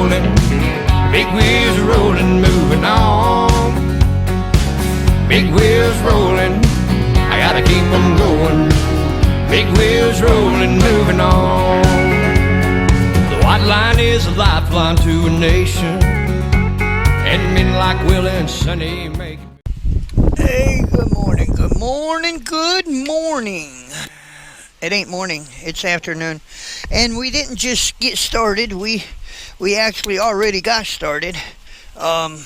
rolling, big wheels rolling, moving on. Big wheels rolling, I gotta keep them going. Big wheels rolling, moving on. The white line is a lifeline to a nation, and men like Willie and Sonny make it. Hey, good morning, good morning, good morning. It ain't morning, it's afternoon. And we didn't just get started, we actually already got started. I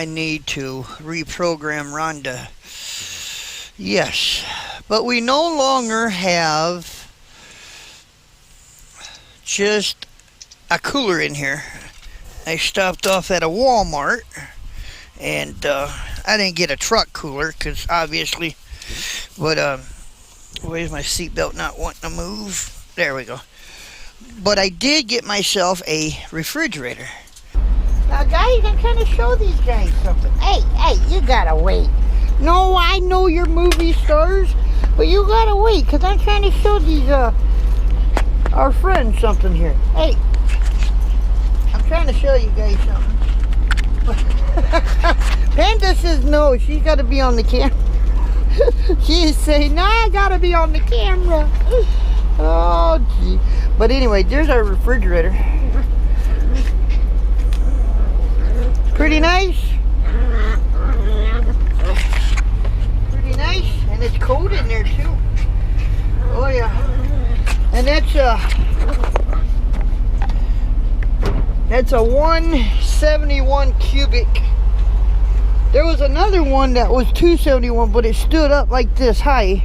need to reprogram Rhonda. Yes, but we no longer have just a cooler in here. I stopped off at a Walmart, and I didn't get a truck cooler because obviously, but where's my seatbelt not wanting to move? There we go. But I did get myself a refrigerator. Now, guys, I'm trying to show these guys something. Hey, you gotta wait. No, I know you're movie stars, but you gotta wait, because I'm trying to show these, our friends something here. Hey, I'm trying to show you guys something. Panda says no, she's gotta be on the camera. She's saying, no, I gotta be on the camera. Oh, gee. But anyway, there's our refrigerator. Pretty nice. Pretty nice. And it's cold in there too. Oh yeah. And that's a 171 cubic. There was another one that was 271, but it stood up like this high.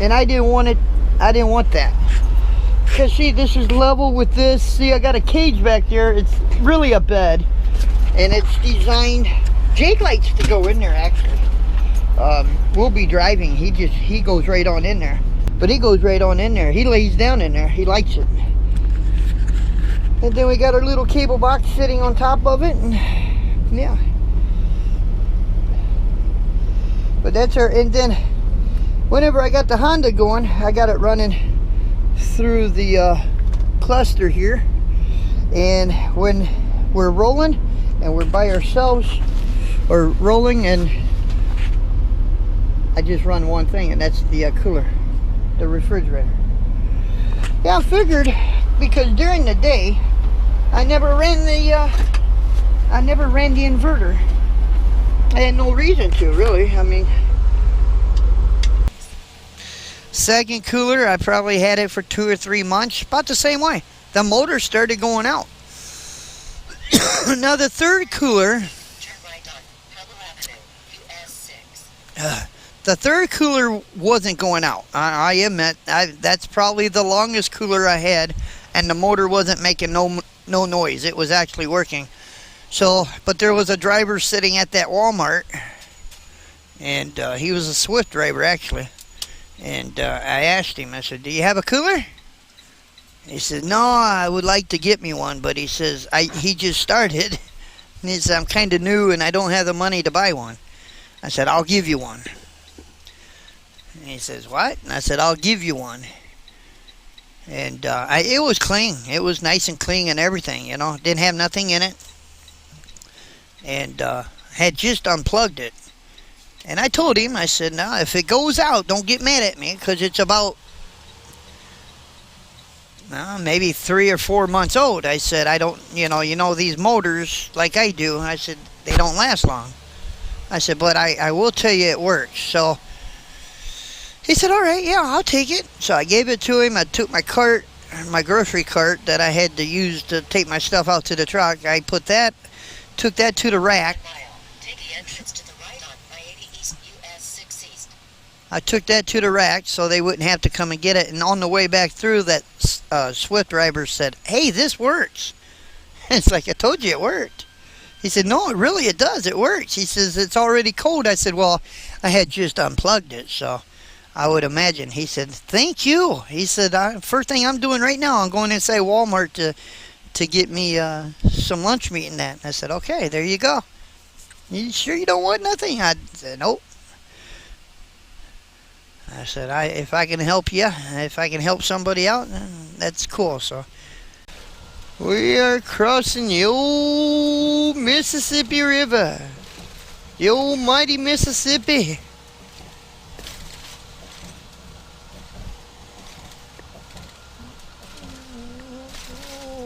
And I didn't want it. I didn't want that. Because see, this is level with this. See, I got a cage back there. It's really a bed. And it's designed, Jake likes to go in there actually. We'll be driving, he goes right on in there. But he goes right on in there. He lays down in there, he likes it. And then we got our little cable box sitting on top of it, and yeah. But that's our, and then whenever I got the Honda going, I got it running through the cluster here. And when we're rolling, and we're by ourselves or rolling, and I just run one thing, and that's the cooler, the refrigerator. Yeah, I figured, because during the day I never ran the inverter. I had no reason to, really. I mean, second cooler, I probably had it for 2 or 3 months, about the same way. The motor started going out. Now the third cooler, the third cooler wasn't going out. I admit, that's probably the longest cooler I had, and the motor wasn't making no noise. It was actually working. So, but there was a driver sitting at that Walmart, and he was a Swift driver actually. And I asked him, I said, "Do you have a cooler?" He said, "No, I would like to get me one," but he says, he just started, and he said, "I'm kind of new and I don't have the money to buy one." I said, "I'll give you one." And he says, "What?" And I said, "I'll give you one." And it was clean. It was nice and clean and everything, you know. Didn't have nothing in it. And had just unplugged it. And I told him, I said, "No, if it goes out, don't get mad at me, because it's about maybe 3 or 4 months old." I said, "I don't, you know these motors like I do." I said, "They don't last long." I said, "But I will tell you it works." So he said, "All right, yeah, I'll take it." So I gave it to him. I took my cart, my grocery cart that I had to use to take my stuff out to the truck. I took that to the rack. I took that to the rack so they wouldn't have to come and get it. And on the way back through, that Swift driver said, "Hey, this works." It's like, "I told you it worked." He said, "No, it does. It works." He says, "It's already cold." I said, "Well, I had just unplugged it, so I would imagine." He said, "Thank you." He said, "First thing I'm doing right now, I'm going inside Walmart to get me some lunch meat and that." I said, "Okay, there you go. You sure you don't want nothing?" I said, "Nope." I said, if I can help you, if I can help somebody out, that's cool. So We are crossing the old Mississippi River. The old mighty Mississippi.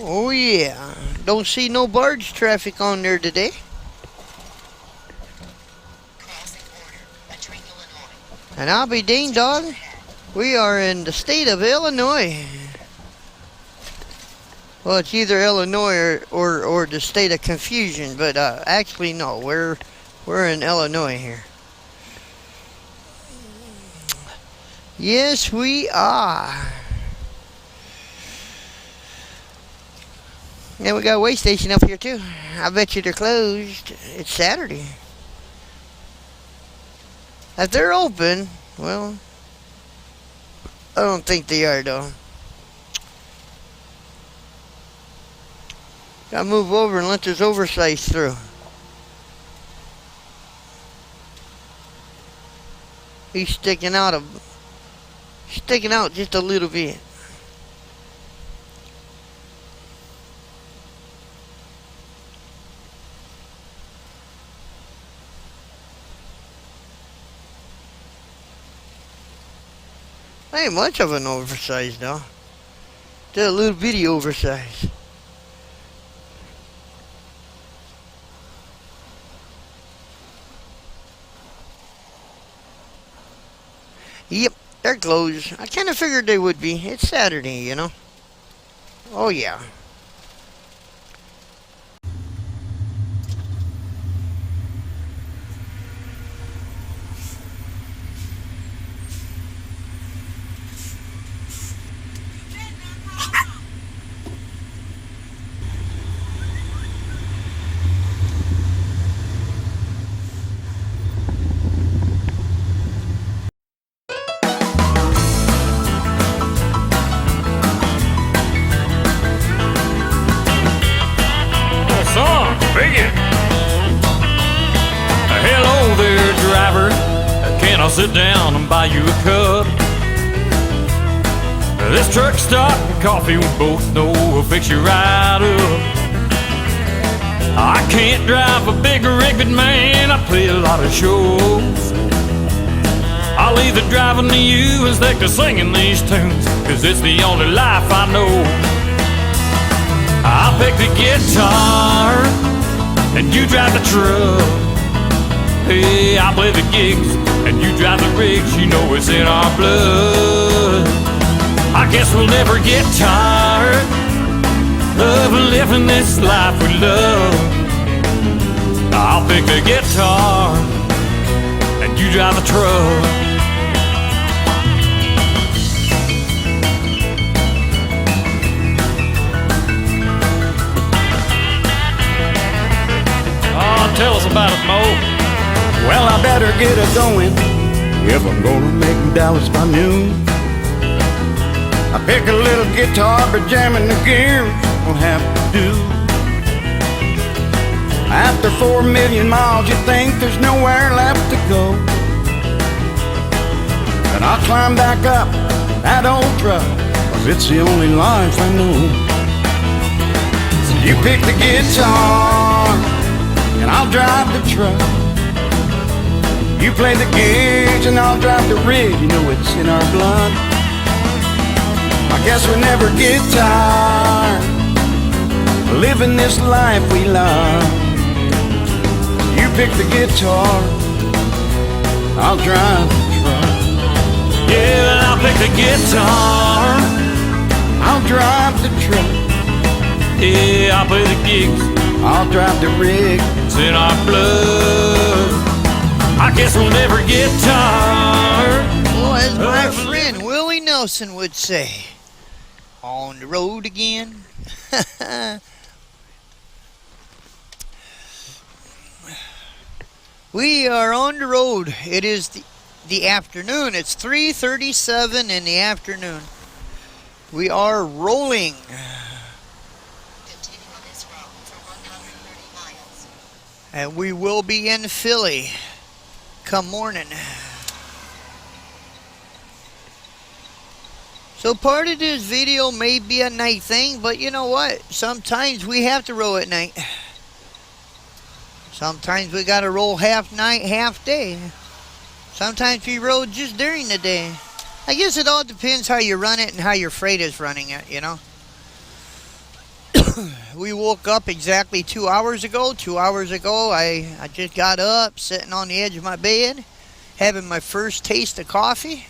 Oh yeah. Don't see no barge traffic on there today. And I'll be dang dog. We are in the state of Illinois. Well, it's either Illinois or the state of confusion, but actually no, we're in Illinois here. Yes, we are. And we got a way station up here too. I bet you they're closed. It's Saturday. If they're open, well, I don't think they are though. Gotta move over and let this oversize through. He's sticking out just a little bit. Ain't much of an oversize though. Just a little bitty oversize. Yep, they're closed. I kind of figured they would be. It's Saturday, you know. Oh yeah. Hello there, driver. Can I sit down and buy you a cup? This truck stop and coffee we both know will fix you right up. I can't drive a big rig, but man, I play a lot of shows. I'll either drive them to you and stick to singing these tunes, 'cause it's the only life I know. I'll pick the guitar and you drive the truck. Hey, I play the gigs and you drive the rigs. You know it's in our blood. I guess we'll never get tired of living this life we love. I'll pick the guitar and you drive the truck. Oh, tell us about it, Mo. Well, I better get it going if I'm gonna make Dallas by noon. I pick a little guitar, but jamming the gears won't have to do. After 4 million miles, you think there's nowhere left to go. And I'll climb back up that old truck, 'cause it's the only life I know. So you pick the guitar, and I'll drive the truck. You play the gigs and I'll drive the rig. You know it's in our blood. I guess we never get tired living this life we love. You pick the guitar, I'll drive the truck. Yeah, I'll pick the guitar, I'll drive the truck. yeah, I'll play the gigs, I'll drive the rig. it's in our blood. I guess we'll never get tired. Well, as my friend Willie Nelson would say, on the road again. We are on the road. It is the afternoon. It's 3:37 in the afternoon. We are rolling. Continue on this route for 130 miles. And we will be in Philly come morning. So part of this video may be a night thing, but you know what? Sometimes we have to roll at night. Sometimes we gotta roll half night, half day. Sometimes we roll just during the day. I guess it all depends how you run it and how your freight is running it, you know. We woke up exactly 2 hours ago. 2 hours ago, I just got up, sitting on the edge of my bed, having my first taste of coffee.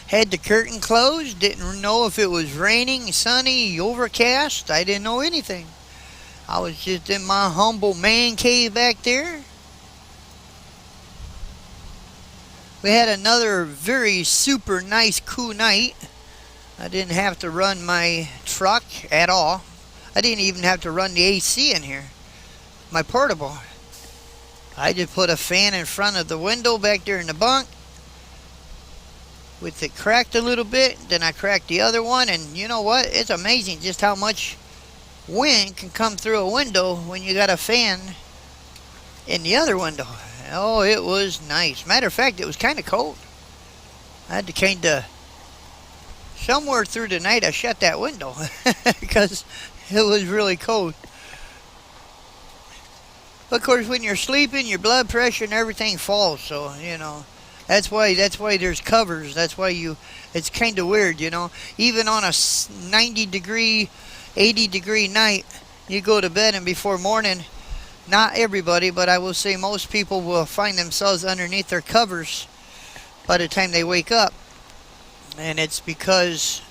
Had the curtain closed, didn't know if it was raining, sunny, overcast. I didn't know anything. I was just in my humble man cave back there. We had another very super nice, cool night. I didn't have to run my truck at all. I didn't even have to run the AC in here. My portable. I just put a fan in front of the window back there in the bunk. With it cracked a little bit, then I cracked the other one, and you know what? It's amazing just how much wind can come through a window when you got a fan in the other window. Oh, it was nice. Matter of fact, it was kind of cold. I had to kind of, somewhere through the night, I shut that window because it was really cold. But of course, when you're sleeping, your blood pressure and everything falls, so, you know. That's why there's covers. That's why it's kind of weird, you know. Even on a 90 degree, 80 degree night, you go to bed and before morning, not everybody, but I will say most people will find themselves underneath their covers by the time they wake up. And it's because,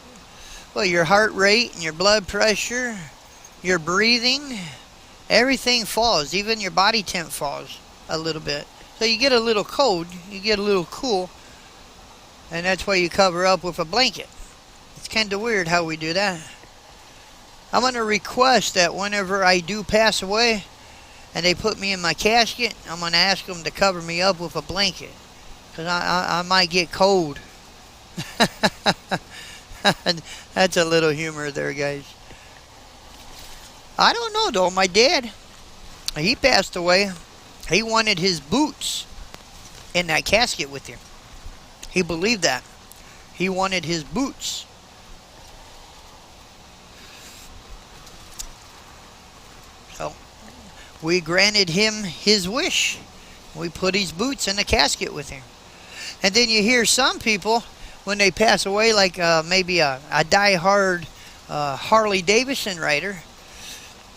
well, your heart rate and your blood pressure, your breathing, everything falls. Even your body temp falls a little bit. So you get a little cold, you get a little cool, and that's why you cover up with a blanket. It's kind of weird how we do that. I'm going to request that whenever I do pass away and they put me in my casket, I'm going to ask them to cover me up with a blanket, because I might get cold. That's a little humor there, guys. I don't know, though. My dad, he passed away. He wanted his boots in that casket with him. He believed that. He wanted his boots. So, we granted him his wish. We put his boots in the casket with him. And then you hear some people, when they pass away, like maybe a die-hard Harley Davidson rider,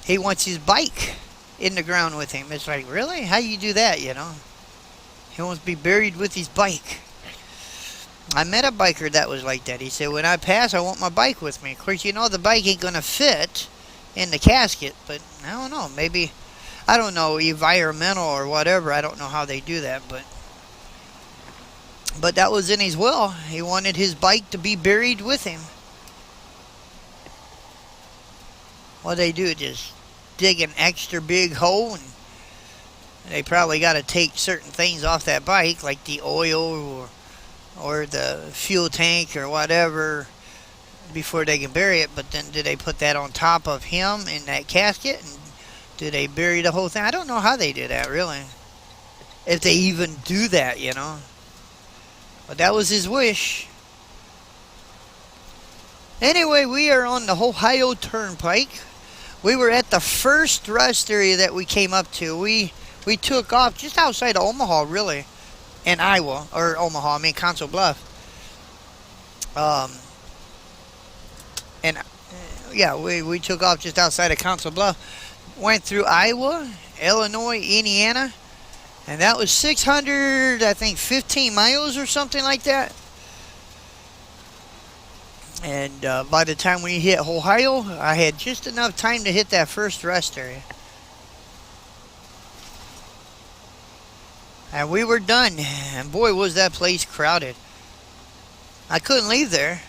he wants his bike in the ground with him. It's like, really? How you do that, you know? He wants to be buried with his bike. I met a biker that was like that. He said, when I pass, I want my bike with me. Of course, you know the bike ain't going to fit in the casket, but I don't know. Maybe, I don't know, environmental or whatever. I don't know how they do that, but that was in his will. He wanted his bike to be buried with him. What they do, just dig an extra big hole, and they probably got to take certain things off that bike, like the oil or the fuel tank or whatever, before they can bury it. But then do they put that on top of him in that casket, and do they bury the whole thing? I don't know how they do that, really, if they even do that, you know. But that was his wish. Anyway, we are on the Ohio Turnpike. We were at the first rest area that we came up to. We took off just outside of Omaha, really, in Iowa, or Omaha, I mean Council Bluff. Yeah, we took off just outside of Council Bluff. Went through Iowa, Illinois, Indiana, and that was 600, I think, 15 miles or something like that. And by the time we hit Ohio, I had just enough time to hit that first rest area. And we were done. And boy, was that place crowded. I couldn't leave there.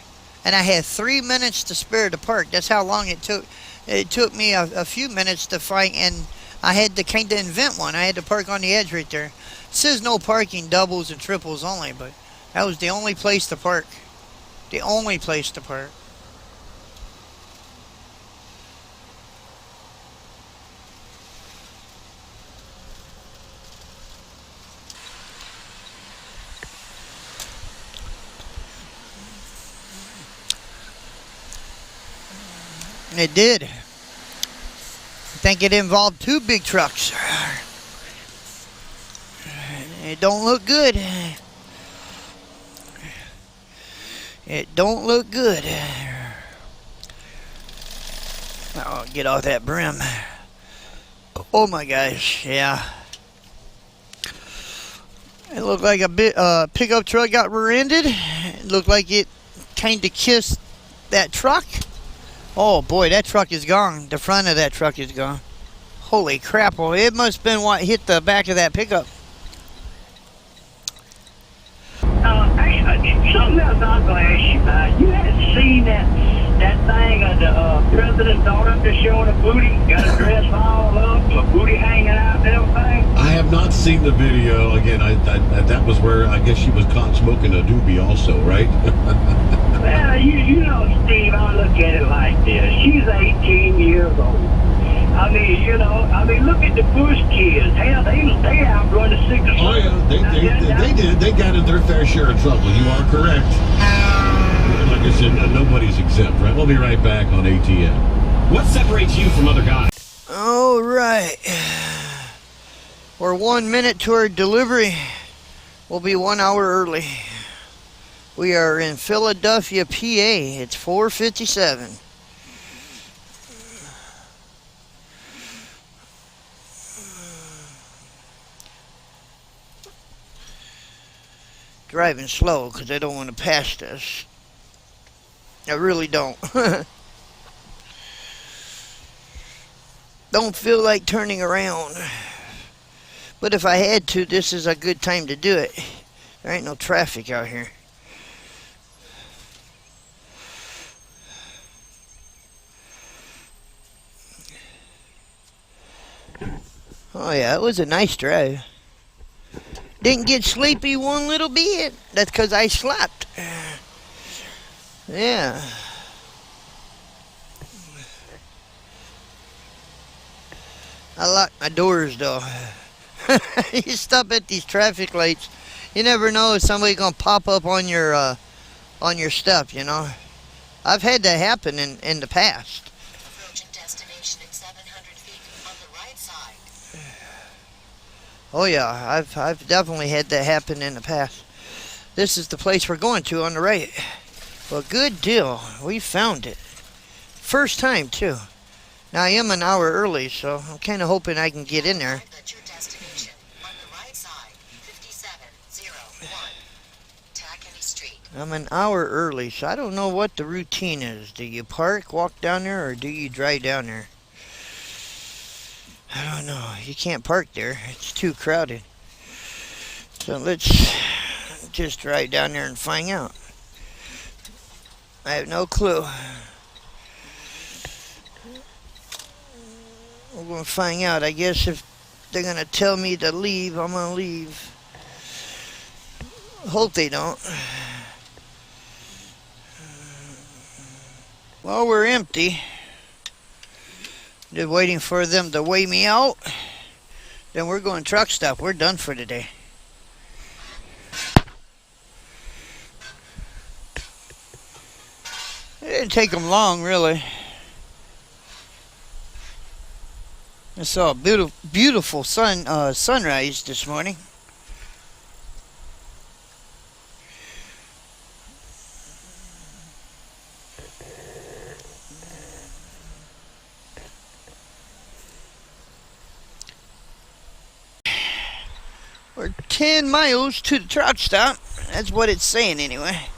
And I had 3 minutes to spare to park. That's how long it took. It took me a few minutes to find, and I had to kind of invent one. I had to park on the edge right there. It says no parking, doubles and triples only, but that was the only place to park. The only place to park. It did. I think it involved 2 big trucks. It don't look good. It don't look good. Oh, get off that brim. Oh my gosh, yeah. It looked like a pickup truck got rear-ended. It looked like it kind of kissed that truck. Oh boy, that truck is gone. The front of that truck is gone. Holy crap, well, it must have been what hit the back of that pickup. Hey, something else I was going to ask you about. You hadn't seen that thing of the president's daughter just showing a booty, got a dress all up, a booty hanging out and everything? I have not seen the video. Again, that was where I guess she was caught smoking a doobie also, right? Well, you know, Steve, I look at it like this. She's 18 years old. I mean, look at the Bush kids. Hell, they outrun the 6 or 7. Oh yeah, they did. They got in their fair share of trouble. You are correct. Like I said, nobody's exempt, right? We'll be right back on ATN. What separates you from other guys? All right. We're 1 minute to our delivery. We'll be 1 hour early. We are in Philadelphia, PA. It's 4:57. Driving slow because I don't want to pass this. I really don't. Don't feel like turning around. But if I had to, this is a good time to do it. There ain't no traffic out here. Oh yeah, it was a nice drive. Didn't get sleepy one little bit. That's because I slept. Yeah. I lock my doors though. You stop at these traffic lights. You never know if somebody's gonna pop up on your stuff, you know. I've had that happen in the past. Approaching destination at 700 feet on the right side. Oh yeah, I've definitely had that happen in the past. This is the place we're going to on the right. Well, good deal. We found it. First time too. Now I am an hour early, so I'm kind of hoping I can get in there. At your destination on the right side, 5701 Tacony Street. I'm an hour early, so I don't know what the routine is. Do you park, walk down there, or do you drive down there? I don't know. You can't park there. It's too crowded. So let's just drive down there and find out. I have no clue. We're going to find out. I guess if they're going to tell me to leave, I'm going to leave. Hope they don't. Well, we're empty. Just waiting for them to weigh me out. Then we're going truck stop. We're done for today. It didn't take them long, really. I saw a beautiful sunrise this morning. We're 10 miles to the truck stop. That's what it's saying anyway.